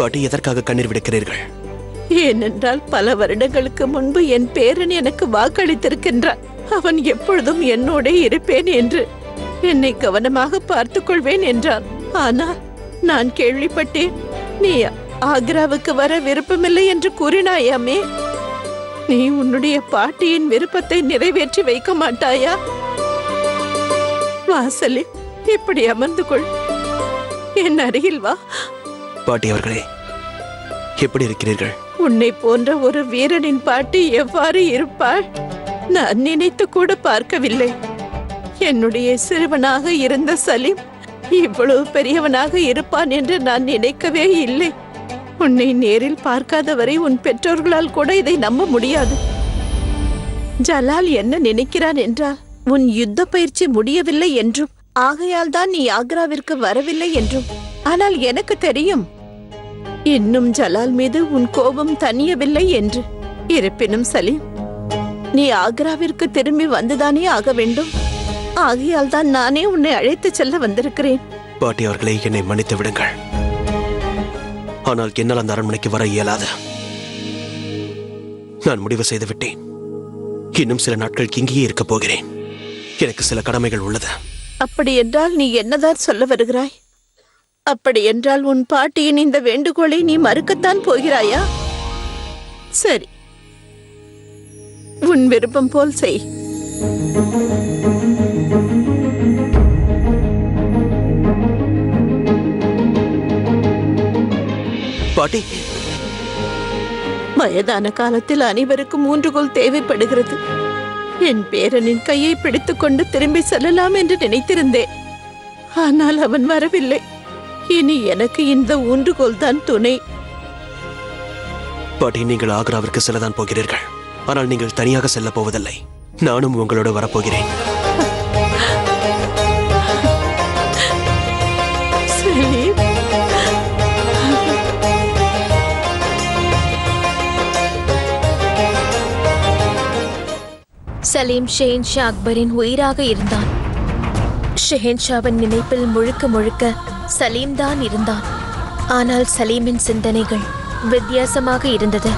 பாட்டி, எதற்காக கண்ணீர் விடுக்கிறீர்கள்? ஏனென்றால் பல வருடங்களுக்கு முன்பு என் பேரன் எனக்கு வாக்களித்திருக்கின்றான். அவன் எப்பொழுதும் என்னோட இருப்பேன் என்று, என்னை கவனமாக பார்த்துக் கொள்வேன் என்றான். ஆனால் நான் கேள்விப்பட்டேன், நீ ஆக்ராவுக்கு வர விருப்பமில்லை என்று கூறினாயாமே. நீ உன்னுடைய பாட்டியின் விருப்பத்தை நிறைவேற்றி வைக்க மாட்டாயா? வாசலில் இப்படி அமர்ந்து கொள், என் அருகில் வா. பாட்டி அவர்களே, எப்படி இருக்கிறீர்கள்? உன்னை போன்ற ஒரு வீரனின் பாட்டி எவ்வாறு இருப்பாள் நான் நினைத்து கூட பார்க்கவில்லை. என்னுடைய சிறுவனாக இருந்த சலீம் இவ்வளவு பெரியவனாக இருப்பான் என்று நான் நினைக்கவே இல்லை. உன்னை நேரில் பார்க்காதவரை உன் பெற்றோர்களால் கூட இதை நம்ப முடியாது. ஜலால் என்ன நினைக்கிறான் என்றால், உன் யுத்த பயிற்சி முடியவில்லை என்றும் ஆகையால் தான் நீ ஆக்ராவிற்கு வரவில்லை என்றும். ஆனால் எனக்கு தெரியும், இன்னும் ஜலால் மீது உன் கோபம் தணியவில்லை என்று. இருப்பினும் சலீம், நீ ஆக்ராவிற்கு திரும்பி வந்துதானே ஆக வேண்டும். ஆகையால் தான் நானே உன்னை அழைத்து செல்ல வந்திருக்கிறேன். பாட்டி அவர்களை, என்னை மன்னித்து விடுங்கள். ஆனால் என்னால் அந்த அரண்மனைக்கு வர இயலாது. நான் முடிவு செய்து விட்டேன். இன்னும் சில நாட்களுக்கு இங்கேயே இருக்க போகிறேன். எனக்கு சில கடமைகள் உள்ளது. அப்படி என்றால் நீ என்னதான் சொல்ல வருகிறாய்? அப்படி என்றால் உன் பாட்டியின் இந்த வேண்டுகோளை நீ மறுக்கத்தான் போகிறாயா? சரி, உன் விருப்பம் போல் செய். பாட்டி, வயதான காலத்தில் அனைவருக்கும் ஊன்றுகோல் தேவைப்படுகிறது. என் பேரனின் கையை பிடித்துக்கொண்டு திரும்பி செல்லலாம் என்று நினைத்திருந்தேன். ஆனால் அவன் வரவில்லை. இனி எனக்கு இந்த ஊன்றுகோல் தான் துணை. பாட்டி, நீங்கள் ஆக்ராவிற்கு செல்லதான் போகிறீர்கள். ஆனால் நீங்கள் தனியாக செல்ல போவதில்லை. நானும் உங்களோட வரப்போகிறேன். சலீம், சலீம் ஷெஹன்ஷா அக்பரின் உயிராக இருந்தான். ஷெஹன்ஷாவின் நினைப்பில் முழுக்க முழுக்க சலீம் தான் இருந்தான். ஆனால் சலீமின் சிந்தனைகள் வித்தியாசமாக இருந்தது.